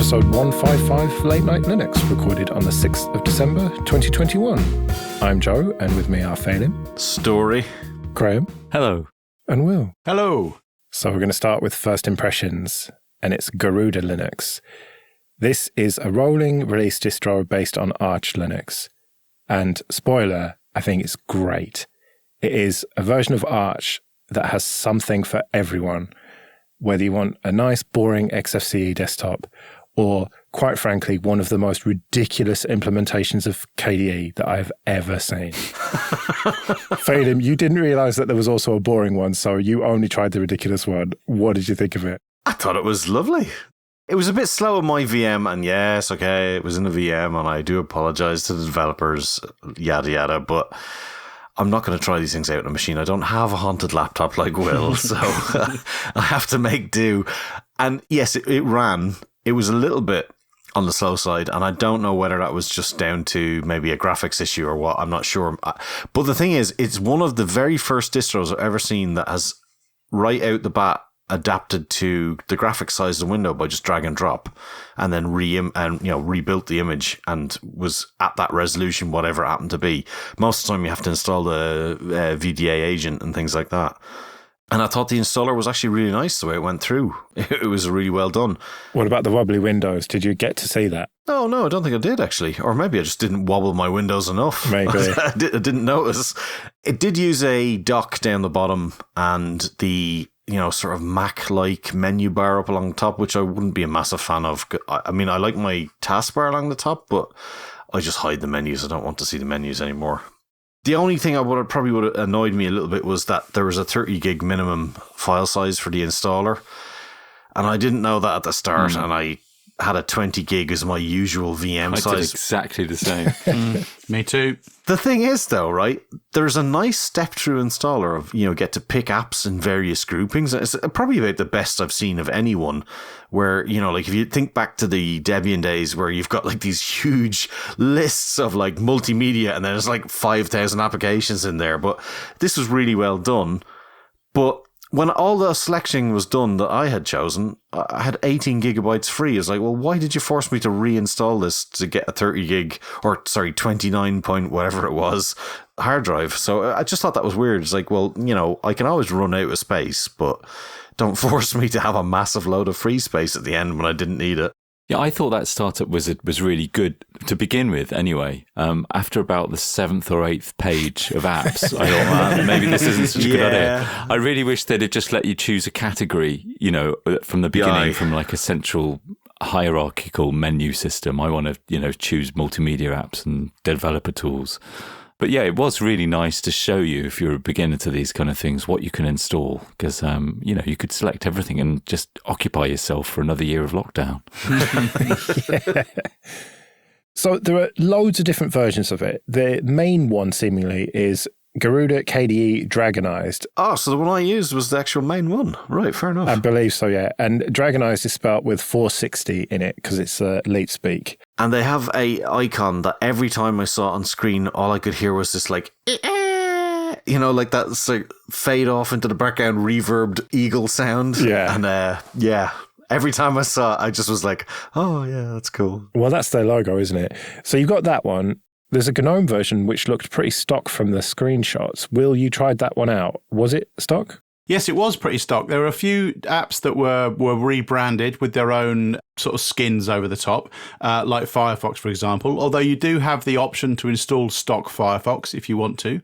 episode 155 of Late Night Linux, recorded on the 6th of December 2021. I'm Joe, and with me are Phelim, Story, Graham, hello, and Will. Hello. So we're going to start with first impressions, and it's Garuda Linux. This is a rolling release distro based on Arch Linux. And spoiler, I think it's great. It is a version of Arch that has something for everyone, whether you want a nice, boring XFCE desktop or, quite frankly, one of the most ridiculous implementations of KDE that I've ever seen. Phelim, you didn't realize that there was also a boring one, so you only tried the ridiculous one. What did you think of it? I thought it was lovely. It was a bit slow on my VM, and yes, okay, it was in a VM, and I do apologize to the developers, yada yada, but I'm not going to try these things out on a machine. I don't have a haunted laptop like Will, so I have to make do. And yes, it ran. It was a little bit on the slow side, and I don't know whether that was just down to maybe a graphics issue or what. I'm not sure. But the thing is, it's one of the very first distros I've ever seen that has, right out the bat, adapted to the graphics size of the window by just drag and drop, and then rebuilt the image and was at that resolution, whatever it happened to be. Most of the time you have to install the VDA agent and things like that. And I thought the installer was actually really nice the way it went through. It was really well done. What about the wobbly windows? Did you get to see that? Oh, no, I don't think I did, actually. Or maybe I just didn't wobble my windows enough. Maybe. I didn't notice. It did use a dock down the bottom and the sort of Mac-like menu bar up along the top, which I wouldn't be a massive fan of. I mean, I like my taskbar along the top, but I just hide the menus. I don't want to see the menus anymore. The only thing probably would have annoyed me a little bit was that there was a 30 gig minimum file size for the installer. And I didn't know that at the start, and I had a 20 gig as my usual VM size. I did exactly the same. Me too. The thing is, though, right, there's a nice step-through installer of, get to pick apps in various groupings. It's probably about the best I've seen of anyone where, like if you think back to the Debian days where you've got like these huge lists of like multimedia and there's like 5,000 applications in there. But this was really well done. But when all the selection was done that I had chosen, I had 18 gigabytes free. It's like, well, why did you force me to reinstall this to get a 29 point whatever it was hard drive? So I just thought that was weird. It's like, well, I can always run out of space, but don't force me to have a massive load of free space at the end when I didn't need it. Yeah, I thought that startup was really good to begin with anyway. After about the 7th or 8th page of apps, I thought, maybe this isn't such a good idea. I really wish they'd have just let you choose a category, from the beginning, from like a central hierarchical menu system. I want to, choose multimedia apps and developer tools. But yeah, it was really nice to show you, if you're a beginner to these kind of things, what you can install. Because, you could select everything and just occupy yourself for another year of lockdown. Yeah. So there are loads of different versions of it. The main one, seemingly, is Garuda KDE Dragonized. Oh, so the one I used was the actual main one. Right, fair enough. I believe so, yeah. And Dragonized is spelled with 460 in it because it's leet speak. And they have a icon that every time I saw it on screen, all I could hear was this like, like that like fade off into the background reverbed eagle sound. Yeah. And every time I saw it, I just was like, oh yeah, that's cool. Well, that's their logo, isn't it? So you've got that one. There's a GNOME version which looked pretty stock from the screenshots. Will, you tried that one out. Was it stock? Yes, it was pretty stock. There were a few apps that were rebranded with their own sort of skins over the top, like Firefox, for example, although you do have the option to install stock Firefox if you want to.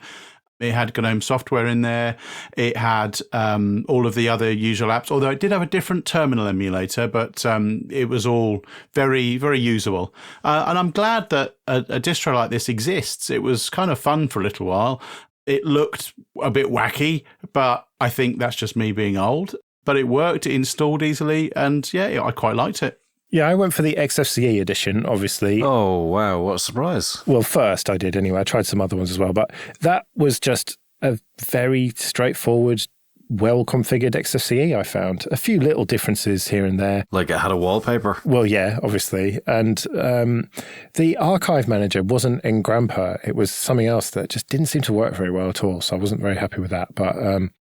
It had GNOME software in there. It had all of the other usual apps, although it did have a different terminal emulator, but it was all very, very usable. And I'm glad that a distro like this exists. It was kind of fun for a little while. It looked a bit wacky, but I think that's just me being old. But it worked, it installed easily, and yeah, I quite liked it. Yeah, I went for the XFCE edition, obviously. Oh, wow, what a surprise. Well, first I did anyway. I tried some other ones as well, but that was just a very straightforward, well-configured XFCE, I found. A few little differences here and there. Like it had a wallpaper? Well, yeah, obviously. And the archive manager wasn't in Grandpa. It was something else that just didn't seem to work very well at all, so I wasn't very happy with that. But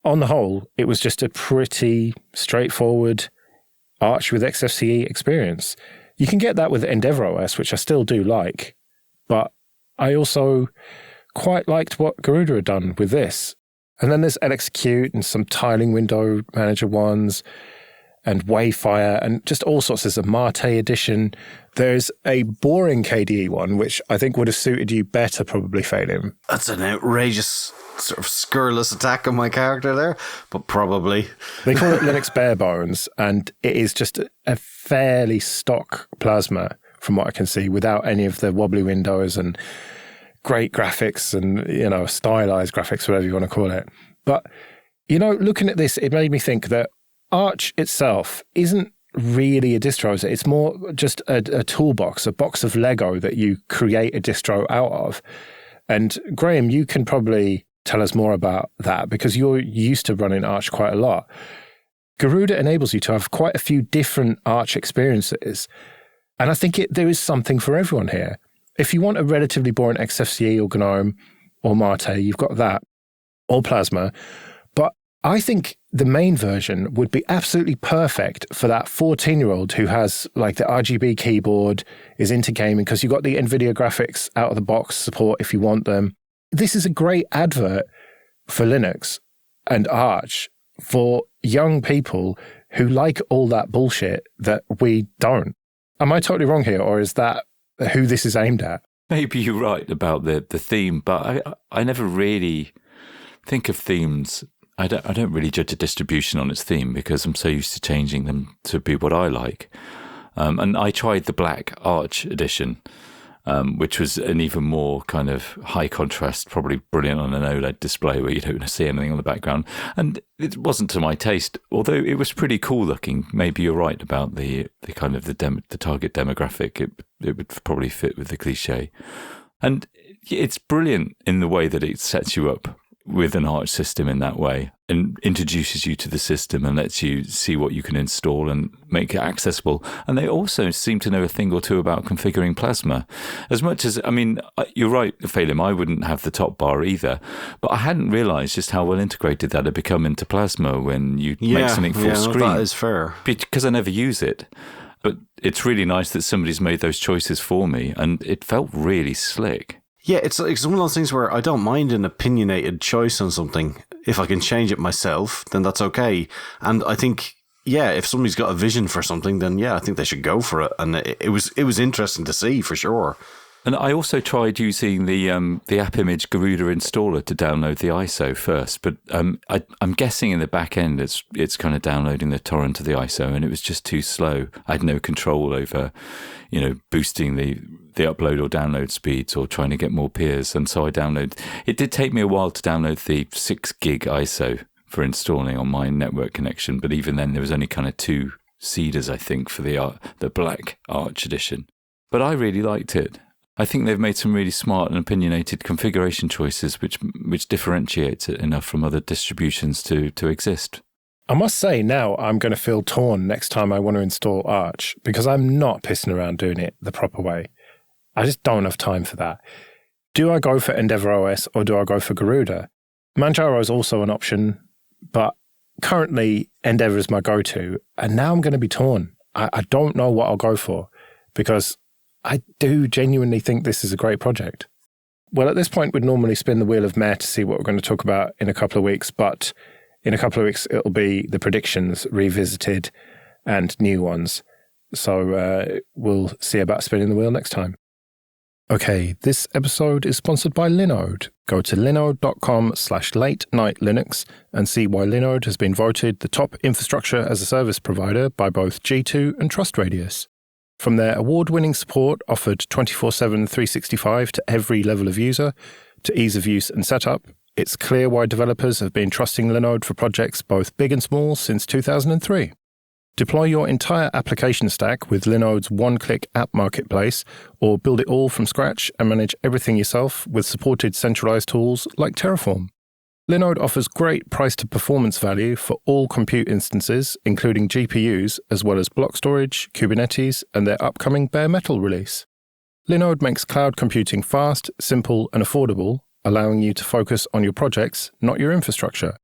on the whole, it was just a pretty straightforward Arch with XFCE experience. You can get that with EndeavourOS, which I still do like, but I also quite liked what Garuda had done with this. And then there's LXQt and some tiling window manager ones and Wayfire and just all sorts. There's a Mate edition. There's a boring KDE one, which I think would have suited you better, probably, Phelim. That's an outrageous sort of scurrilous attack on my character there, but probably. They call it Linux bare bones, and it is just a fairly stock plasma, from what I can see, without any of the wobbly windows and great graphics and, you know, stylized graphics, whatever you want to call it. But, you know, looking at this, it made me think that Arch itself isn't really a distro. It's more just a toolbox, a box of Lego that you create a distro out of. And Graham, you can probably tell us more about that because you're used to running Arch quite a lot. Garuda enables you to have quite a few different Arch experiences. And I think there is something for everyone here. If you want a relatively boring XFCE or GNOME or Mate, you've got that, or Plasma. But I think the main version would be absolutely perfect for that 14-year-old who has like the RGB keyboard, is into gaming, because you've got the NVIDIA graphics out of the box support if you want them. This is a great advert for Linux and Arch for young people who like all that bullshit that we don't. Am I totally wrong here, or is that who this is aimed at? Maybe you're right about the theme, but I never really think of themes. I don't really judge a distribution on its theme because I'm so used to changing them to be what I like. And I tried the Black Arch edition, which was an even more kind of high contrast, probably brilliant on an OLED display where you don't see anything on the background. And it wasn't to my taste, although it was pretty cool looking. Maybe you're right about the kind of the target demographic. It would probably fit with the cliche. And it's brilliant in the way that it sets you up with an Arch system in that way and introduces you to the system and lets you see what you can install and make it accessible. And they also seem to know a thing or two about configuring Plasma. As much as, I mean, you're right, Phelim, I wouldn't have the top bar either, but I hadn't realised just how well integrated that had become into Plasma when you make something full screen. That is fair. Because I never use it. But it's really nice that somebody's made those choices for me, and it felt really slick. Yeah, it's one of those things where I don't mind an opinionated choice on something. If I can change it myself, then that's okay. And I think, yeah, if somebody's got a vision for something, then yeah, I think they should go for it. And it was interesting to see for sure. And I also tried using the app image Garuda installer to download the ISO first, but I'm guessing in the back end it's kind of downloading the torrent of the ISO, and it was just too slow. I had no control over, you know, boosting the upload or download speeds or trying to get more peers, and so I downloaded. It did take me a while to download the 6 gig ISO for installing on my network connection, but even then there was only kind of 2 seeders, I think, for the Black Arch edition. But I really liked it. I think they've made some really smart and opinionated configuration choices which differentiates it enough from other distributions to exist. I must say now I'm going to feel torn next time I want to install Arch because I'm not pissing around doing it the proper way. I just don't have time for that. Do I go for EndeavourOS or do I go for Garuda? Manjaro is also an option, but currently Endeavour is my go-to, and now I'm going to be torn. I don't know what I'll go for because I do genuinely think this is a great project. Well, at this point, we'd normally spin the wheel of meh to see what we're going to talk about in a couple of weeks, but in a couple of weeks, it'll be the predictions revisited and new ones. So we'll see about spinning the wheel next time. Okay, this episode is sponsored by Linode. Go to linode.com/late-night-linux and see why Linode has been voted the top infrastructure as a service provider by both G2 and TrustRadius. From their award-winning support offered 24/7 365 to every level of user, to ease of use and setup, it's clear why developers have been trusting Linode for projects both big and small since 2003. Deploy your entire application stack with Linode's one-click app marketplace, or build it all from scratch and manage everything yourself with supported centralized tools like Terraform. Linode offers great price-to-performance value for all compute instances, including GPUs, as well as block storage, Kubernetes, and their upcoming bare metal release. Linode makes cloud computing fast, simple, and affordable, allowing you to focus on your projects, not your infrastructure.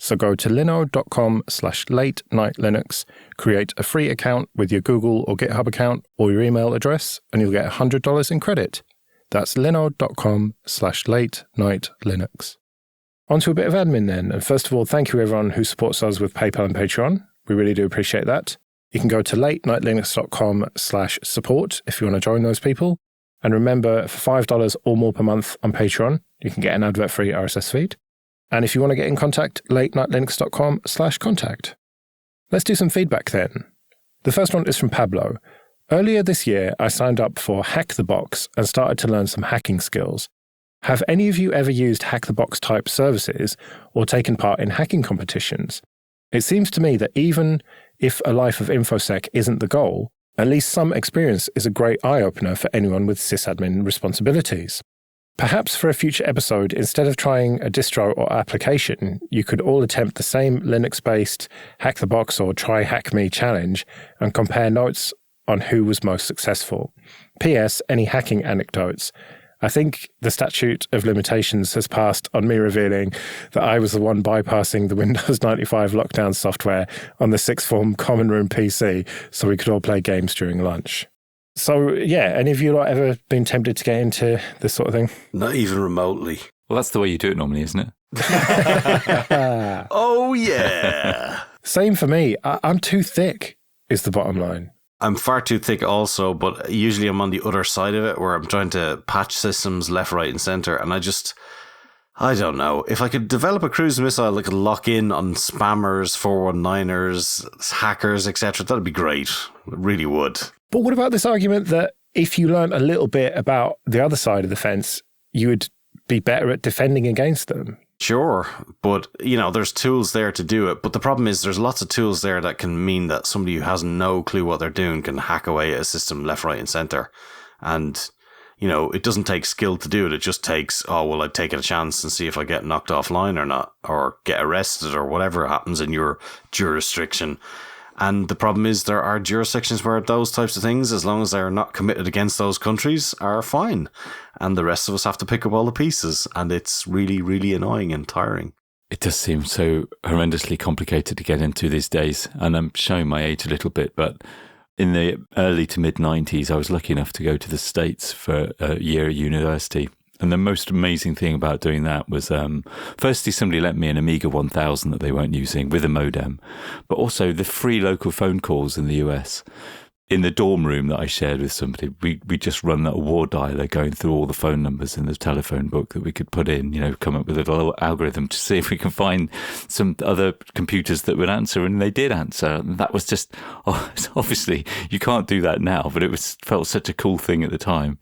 So go to linode.com/late-night-linux, create a free account with your Google or GitHub account or your email address, and you'll get $100 in credit. That's linode.com/late-night-linux. On to a bit of admin then. And first of all, thank you everyone who supports us with PayPal and Patreon. We really do appreciate that. You can go to latenightlinux.com/support if you want to join those people. And remember, for $5 or more per month on Patreon, you can get an advert-free RSS feed. And if you want to get in contact, latenightlinux.com/contact. Let's do some feedback then. The first one is from Pablo. Earlier this year, I signed up for Hack the Box and started to learn some hacking skills. Have any of you ever used Hack the Box type services or taken part in hacking competitions? It seems to me that even if a life of infosec isn't the goal, at least some experience is a great eye-opener for anyone with sysadmin responsibilities. Perhaps for a future episode, instead of trying a distro or application, you could all attempt the same Linux-based Hack the Box or Try Hack Me challenge and compare notes on who was most successful. P.S. Any hacking anecdotes? I think the statute of limitations has passed on me revealing that I was the one bypassing the Windows 95 lockdown software on the sixth form common room PC so we could all play games during lunch. So, yeah, any of you ever been tempted to get into this sort of thing? Not even remotely. Well, that's the way you do it normally, isn't it? Oh, yeah. Same for me. I'm too thick, is the bottom line. I'm far too thick also, but usually I'm on the other side of it where I'm trying to patch systems left, right, and center. And I don't know. If I could develop a cruise missile that could lock in on spammers, 419ers, hackers, etc., that'd be great. It really would. But what about this argument that if you learned a little bit about the other side of the fence, you would be better at defending against them? Sure, but, there's tools there to do it. But the problem is there's lots of tools there that can mean that somebody who has no clue what they're doing can hack away at a system left, right, and center. And, it doesn't take skill to do it. It just takes, I'd take a chance and see if I get knocked offline or not, or get arrested or whatever happens in your jurisdiction. And the problem is there are jurisdictions where those types of things, as long as they're not committed against those countries, are fine. And the rest of us have to pick up all the pieces. And it's really, really annoying and tiring. It does seem so horrendously complicated to get into these days. And I'm showing my age a little bit, but in the early to mid-90s, I was lucky enough to go to the States for a year at university. And the most amazing thing about doing that was, firstly, somebody lent me an Amiga 1000 that they weren't using with a modem, but also the free local phone calls in the US. In the dorm room that I shared with somebody, we just run a war dialer going through all the phone numbers in the telephone book that we could put in, come up with a little algorithm to see if we can find some other computers that would answer. And they did answer. And that was just, obviously, you can't do that now, but felt such a cool thing at the time.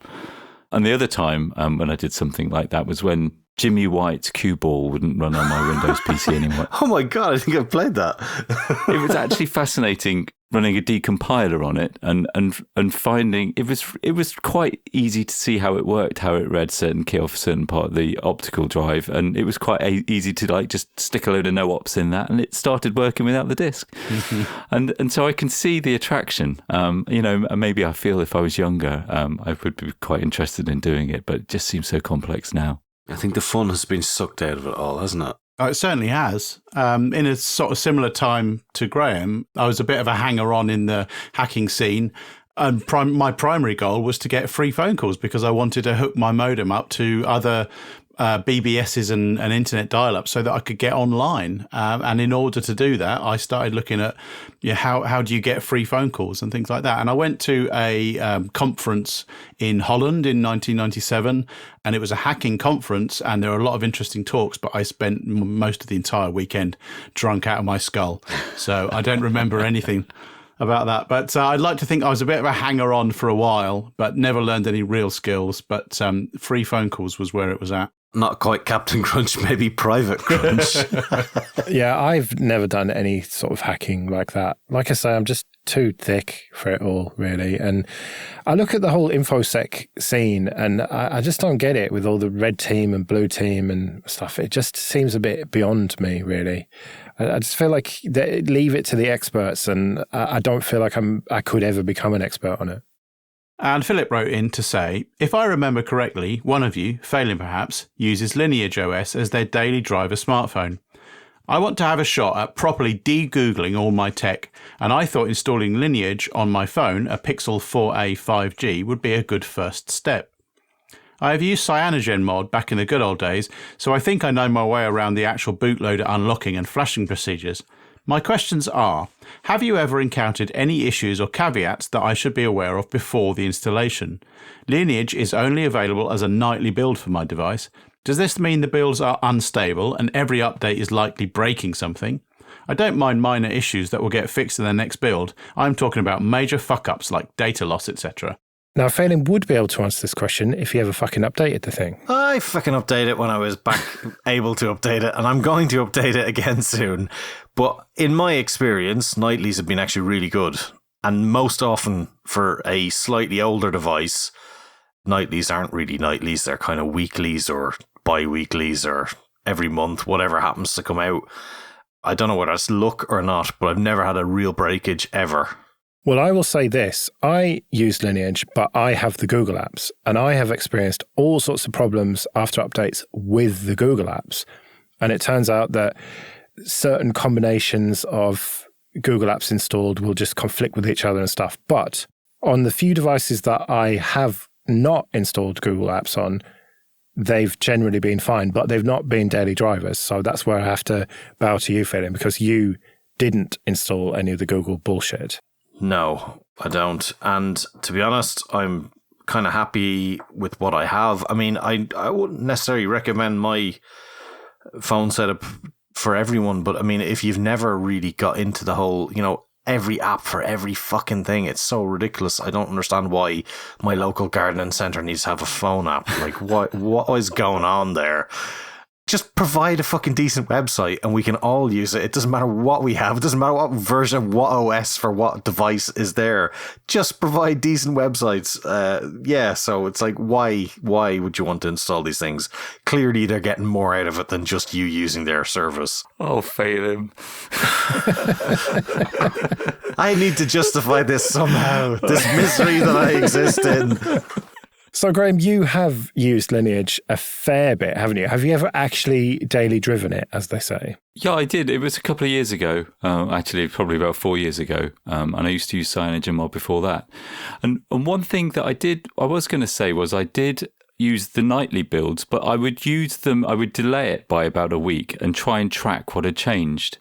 And the other time when I did something like that was when Jimmy White's Cue Ball wouldn't run on my Windows PC anymore. Oh my God, I think I've played that. It was actually fascinating running a decompiler on it and finding it was quite easy to see how it worked, how it read certain key off a certain part of the optical drive, and it was quite easy to just stick a load of no-ops in that, and it started working without the disk. Mm-hmm. And so I can see the attraction. Maybe I feel if I was younger, I would be quite interested in doing it, but it just seems so complex now. I think the fun has been sucked out of it all, hasn't it? Oh, it certainly has. In a sort of similar time to Graham, I was a bit of a hanger-on in the hacking scene. And my primary goal was to get free phone calls because I wanted to hook my modem up to other BBSs and internet dial-up so that I could get online. And in order to do that, I started looking at how do you get free phone calls and things like that. And I went to a conference in Holland in 1997, and it was a hacking conference, and there were a lot of interesting talks, but I spent most of the entire weekend drunk out of my skull. So I don't remember anything about that. But I'd like to think I was a bit of a hanger-on for a while, but never learned any real skills. But free phone calls was where it was at. Not quite Captain Crunch, maybe Private Crunch. Yeah, I've never done any sort of hacking like that. Like I say, I'm just too thick for it all, really. And I look at the whole infosec scene and I just don't get it with all the red team and blue team and stuff. It just seems a bit beyond me, really. I just feel like leave it to the experts, and I don't feel like I could ever become an expert on it. And Philip wrote in to say, if I remember correctly, one of you, failing perhaps, uses Lineage OS as their daily driver smartphone. I want to have a shot at properly de-Googling all my tech, and I thought installing Lineage on my phone, a Pixel 4a 5G, would be a good first step. I have used CyanogenMod back in the good old days, so I think I know my way around the actual bootloader unlocking and flashing procedures. My questions are, have you ever encountered any issues or caveats that I should be aware of before the installation? Lineage is only available as a nightly build for my device. Does this mean the builds are unstable and every update is likely breaking something? I don't mind minor issues that will get fixed in the next build. I'm talking about major fuck-ups like data loss, etc. Now, Phelim would be able to answer this question if he ever fucking updated the thing. I fucking updated it when I was back able to update it, and I'm going to update it again soon. But in my experience, nightlies have been actually really good. And most often for a slightly older device, nightlies aren't really nightlies. They're kind of weeklies or bi-weeklies or every month, whatever happens to come out. I don't know whether it's luck or not, but I've never had a real breakage ever. Well, I will say this. I use Lineage, but I have the Google apps, and I have experienced all sorts of problems after updates with the Google apps. And it turns out that certain combinations of Google apps installed will just conflict with each other and stuff. But on the few devices that I have not installed Google apps on, they've generally been fine, but they've not been daily drivers. So that's where I have to bow to you, Phelim, because you didn't install any of the Google bullshit. No, I don't. And to be honest, I'm kind of happy with what I have. I mean, I wouldn't necessarily recommend my phone setup for everyone, but I mean, if you've never really got into the whole, every app for every fucking thing, it's so ridiculous. I don't understand why my local gardening centre needs to have a phone app. Like, what is going on there? Just provide a fucking decent website and we can all use it. It doesn't matter what we have. It doesn't matter what version of what OS for what device is there. Just provide decent websites. So it's like, why would you want to install these things? Clearly they're getting more out of it than just you using their service. Oh, Phelim. I need to justify this somehow. This misery that I exist in. So, Graham, you have used Lineage a fair bit, haven't you? Have you ever actually daily driven it, as they say? Yeah, I did. It was a couple of years ago, actually, probably about 4 years ago. And I used to use CyanogenMod before that. And one thing that I was going to say was I did use the nightly builds, but I would use them, I would delay it by about a week and try and track what had changed.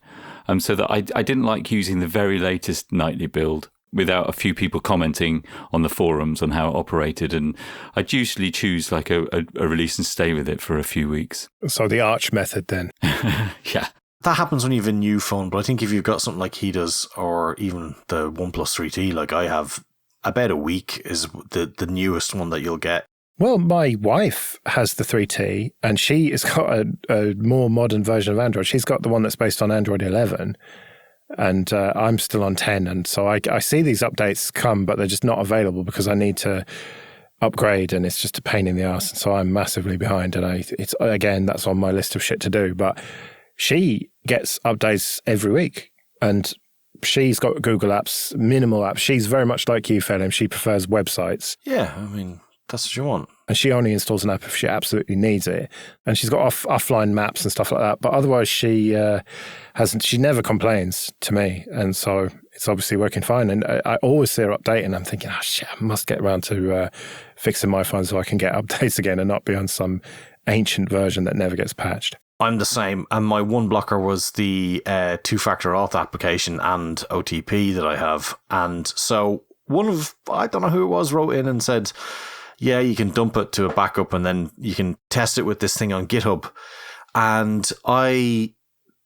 So that I didn't like using the very latest nightly build without a few people commenting on the forums on how it operated. And I'd usually choose like a release and stay with it for a few weeks. So the Arch method then. Yeah. That happens when you have a new phone, but I think if you've got something like he does, or even the OnePlus 3T like I have, about a week is the newest one that you'll get. Well, my wife has the 3T, and she has got a more modern version of Android. She's got the one that's based on Android 11. And I'm still on 10. And so I see these updates come, but they're just not available because I need to upgrade and it's just a pain in the ass. And so I'm massively behind. And it's again, that's on my list of shit to do. But she gets updates every week and she's got Google apps, minimal apps. She's very much like you, Phelim. She prefers websites. Yeah, I mean, that's what you want. And she only installs an app if she absolutely needs it. And she's got offline maps and stuff like that. But otherwise, she never complains to me. And so it's obviously working fine. And I always see her updating. And I'm thinking, oh, shit, I must get around to fixing my phone so I can get updates again and not be on some ancient version that never gets patched. I'm the same. And my one blocker was the two-factor auth application and OTP that I have. And so I don't know who it was, wrote in and said, yeah, you can dump it to a backup and then you can test it with this thing on GitHub. And I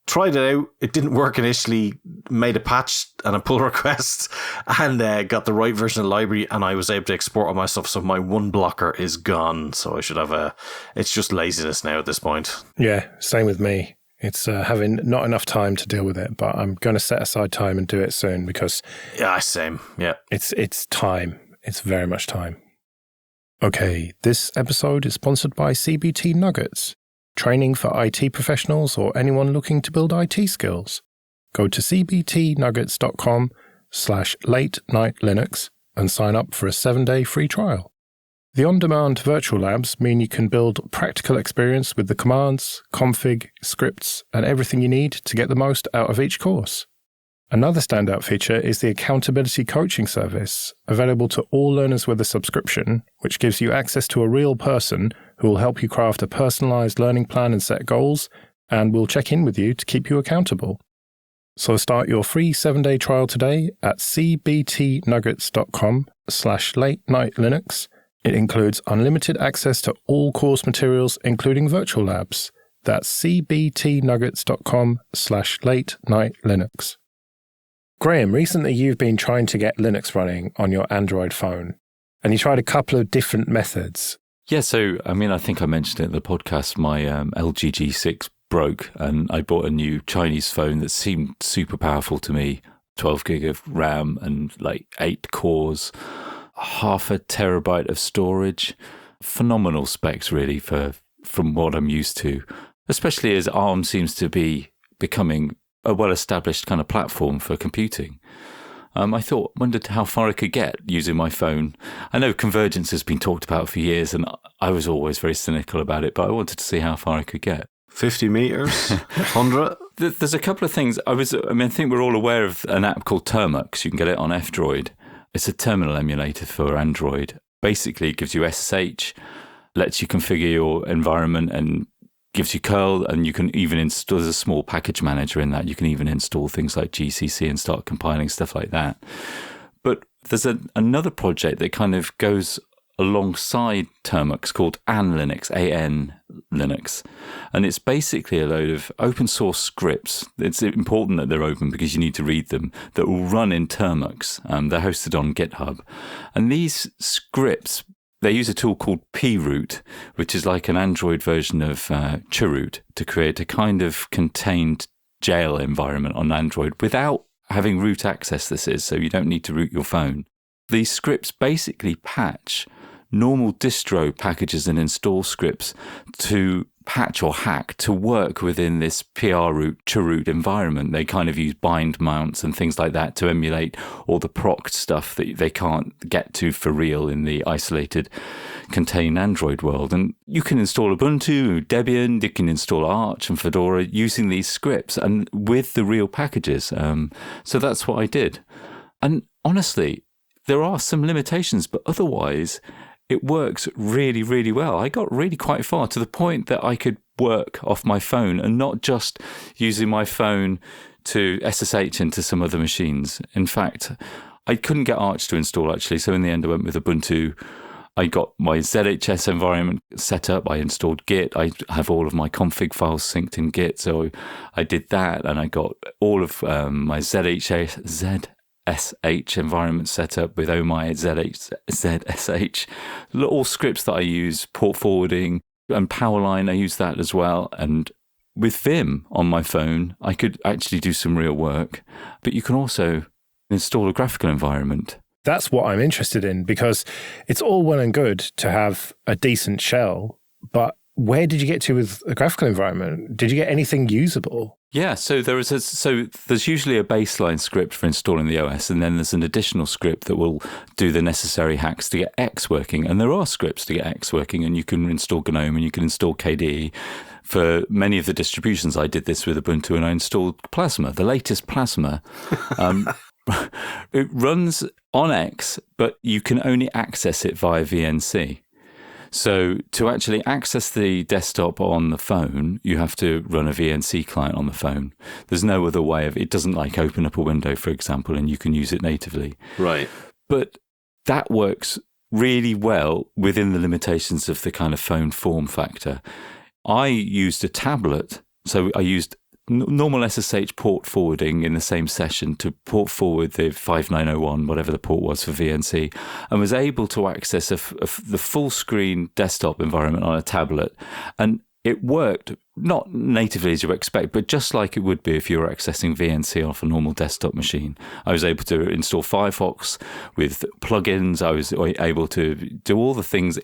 tried it out. It didn't work initially, made a patch and a pull request and got the right version of the library and I was able to export all my stuff. So my one blocker is gone. So I should have it's just laziness now at this point. Yeah, same with me. It's having not enough time to deal with it, but I'm going to set aside time and do it soon because... Yeah, same. Yeah. It's time. It's very much time. Okay, this episode is sponsored by CBT Nuggets, training for IT professionals or anyone looking to build IT skills. Go to cbtnuggets.com/late-night-Linux and sign up for a 7-day free trial. The on-demand virtual labs mean you can build practical experience with the commands, config, scripts, and everything you need to get the most out of each course. Another standout feature is the accountability coaching service, available to all learners with a subscription, which gives you access to a real person who will help you craft a personalized learning plan and set goals, and will check in with you to keep you accountable. So start your free 7-day trial today at cbtnuggets.com/late-night-linux. It includes unlimited access to all course materials, including virtual labs. That's cbtnuggets.com/late-night-linux. Graham, recently you've been trying to get Linux running on your Android phone, and you tried a couple of different methods. Yeah, so, I think I mentioned it in the podcast, my LG G6 broke, and I bought a new Chinese phone that seemed super powerful to me, 12 gig of RAM and like 8 cores, half a terabyte of storage. Phenomenal specs, really, from what I'm used to, especially as ARM seems to be becoming a well-established kind of platform for computing. I wondered how far I could get using my phone. I know convergence has been talked about for years, and I was always very cynical about it, but I wanted to see how far I could get. 50 meters? 100? There's a couple of things. I think we're all aware of an app called Termux. You can get it on F-Droid. It's a terminal emulator for Android. Basically, it gives you SSH, lets you configure your environment, and gives you curl, and you can even install, there's a small package manager in that. You can even install things like GCC and start compiling stuff like that. But there's another project that kind of goes alongside Termux called AN Linux. And it's basically a load of open source scripts. It's important that they're open because you need to read them, that will run in Termux. They're hosted on GitHub. And these scripts, they use a tool called proot, which is like an Android version of chroot, to create a kind of contained jail environment on Android without having root access, this is, so you don't need to root your phone. These scripts basically patch normal distro packages and install scripts to patch or hack to work within this proot, chroot environment. They kind of use bind mounts and things like that to emulate all the proc stuff that they can't get to for real in the isolated contained Android world. And you can install Ubuntu, Debian, you can install Arch and Fedora using these scripts and with the real packages. So that's what I did. And honestly, there are some limitations, but otherwise it works really, really well. I got really quite far to the point that I could work off my phone and not just using my phone to SSH into some other machines. In fact, I couldn't get Arch to install, actually. So in the end, I went with Ubuntu. I got my ZHS environment set up. I installed Git. I have all of my config files synced in Git. So I did that, and I got all of my ZSH environment set up with OMI ZSH, all scripts that I use, port forwarding and Powerline, I use that as well. And with Vim on my phone, I could actually do some real work, but you can also install a graphical environment. That's what I'm interested in, because it's all well and good to have a decent shell, but where did you get to with a graphical environment? Did you get anything usable? Yeah, so there's usually a baseline script for installing the OS, and then there's an additional script that will do the necessary hacks to get X working. And there are scripts to get X working, and you can install GNOME and you can install KDE. For many of the distributions, I did this with Ubuntu, and I installed Plasma, the latest Plasma. It runs on X, but you can only access it via VNC. So to actually access the desktop on the phone, you have to run a VNC client on the phone. There's no other way of it. Doesn't like open up a window, for example, and you can use it natively. Right. But that works really well within the limitations of the kind of phone form factor. I used a tablet, so I used normal SSH port forwarding in the same session to port forward the 5901, whatever the port was for VNC, and was able to access the full screen desktop environment on a tablet. And it worked not natively as you expect, but just like it would be if you were accessing VNC off a normal desktop machine. I was able to install Firefox with plugins. I was able to do all the things,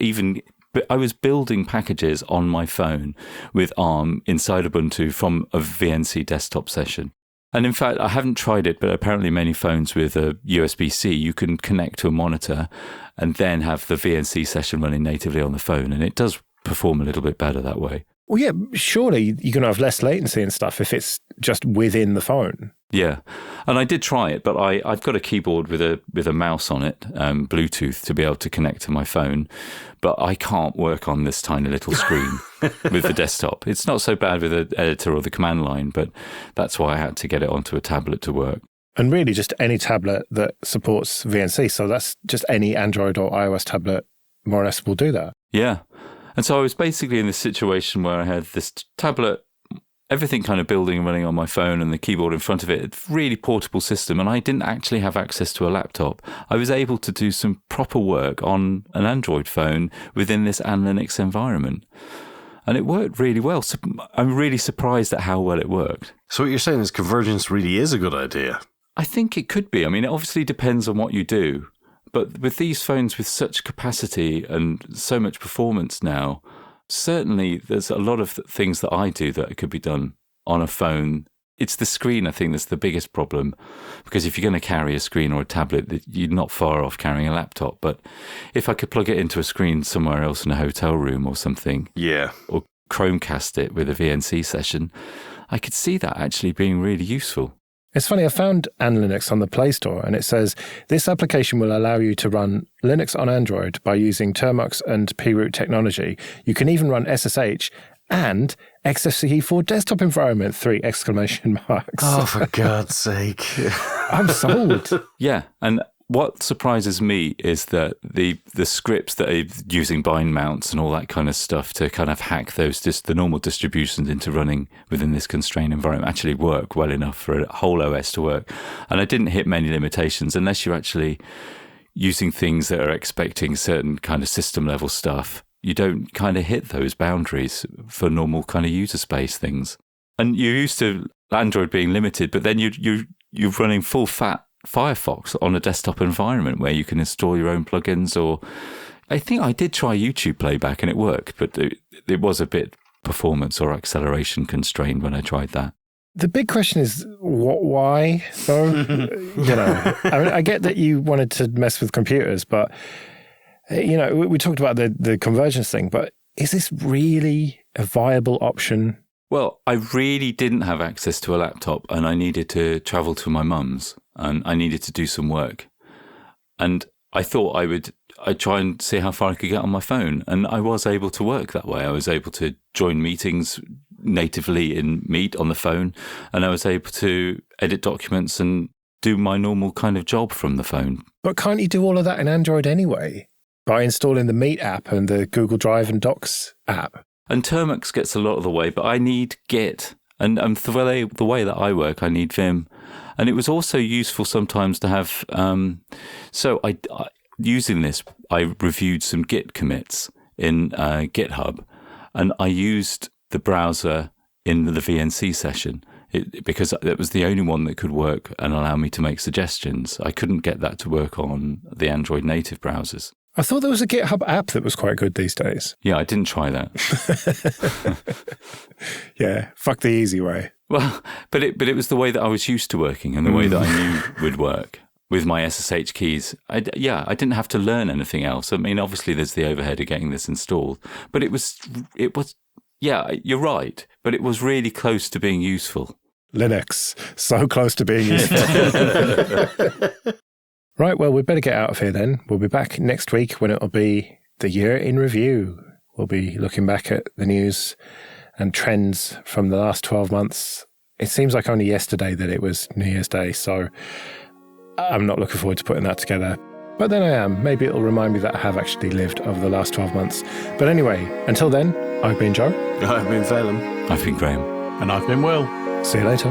but I was building packages on my phone with ARM inside Ubuntu from a VNC desktop session. And in fact, I haven't tried it, but apparently many phones with a USB-C, you can connect to a monitor and then have the VNC session running natively on the phone. And it does perform a little bit better that way. Well, yeah, surely you're going to have less latency and stuff if it's just within the phone. Yeah. And I did try it, but I've got a keyboard with a mouse on it, Bluetooth, to be able to connect to my phone. But I can't work on this tiny little screen with the desktop. It's not so bad with the editor or the command line, but that's why I had to get it onto a tablet to work. And really just any tablet that supports VNC. So that's just any Android or iOS tablet more or less will do that. Yeah. And so I was basically in this situation where I had this tablet, everything kind of building and running on my phone and the keyboard in front of it, a really portable system. And I didn't actually have access to a laptop. I was able to do some proper work on an Android phone within this Linux environment. And it worked really well. So I'm really surprised at how well it worked. So what you're saying is convergence really is a good idea? I think it could be. I mean, it obviously depends on what you do. But with these phones with such capacity and so much performance now, certainly there's a lot of things that I do that could be done on a phone. It's the screen, I think, that's the biggest problem. Because if you're going to carry a screen or a tablet, you're not far off carrying a laptop. But if I could plug it into a screen somewhere else in a hotel room or something, or Chromecast it with a VNC session, I could see that actually being really useful. It's funny, I found Linux on the Play Store, and it says, this application will allow you to run Linux on Android by using Termux and proot technology. You can even run SSH and XFCE for desktop environment, 3 exclamation marks. Oh, for God's sake. I'm sold. Yeah, and what surprises me is that the scripts that are using bind mounts and all that kind of stuff to kind of hack those the normal distributions into running within this constrained environment actually work well enough for a whole OS to work. And I didn't hit many limitations unless you're actually using things that are expecting certain kind of system level stuff. You don't kind of hit those boundaries for normal kind of user space things. And you're used to Android being limited, but then you're running full fat Firefox on a desktop environment where you can install your own plugins. Or I think I did try YouTube playback and it worked, but it was a bit performance or acceleration constrained when I tried that. The big question is, why, though? I mean, I get that you wanted to mess with computers, but, we talked about the convergence thing, but is this really a viable option? Well, I really didn't have access to a laptop and I needed to travel to my mum's and I needed to do some work. And I thought I'd try and see how far I could get on my phone. And I was able to work that way. I was able to join meetings natively in Meet on the phone, and I was able to edit documents and do my normal kind of job from the phone. But can't you do all of that in Android anyway? By installing the Meet app and the Google Drive and Docs app? And Termux gets a lot of the way, but I need Git. And the way that I work, I need Vim. And it was also useful sometimes to have... using this, I reviewed some Git commits in GitHub. And I used the browser in the VNC session because it was the only one that could work and allow me to make suggestions. I couldn't get that to work on the Android native browsers. I thought there was a GitHub app that was quite good these days. Yeah, I didn't try that. Yeah, fuck the easy way. Well, but it was the way that I was used to working and the way that I knew would work with my SSH keys. I didn't have to learn anything else. I mean, obviously there's the overhead of getting this installed, but it was, yeah, you're right, but it was really close to being useful. Linux, so close to being useful. Right, well, we'd better get out of here then. We'll be back next week when it'll be the year in review. We'll be looking back at the news and trends from the last 12 months. It seems like only yesterday that it was New Year's Day, so I'm not looking forward to putting that together. But then I am. Maybe it'll remind me that I have actually lived over the last 12 months. But anyway, until then, I've been Joe. I've been Phelan. I've been Graham. And I've been Will. See you later.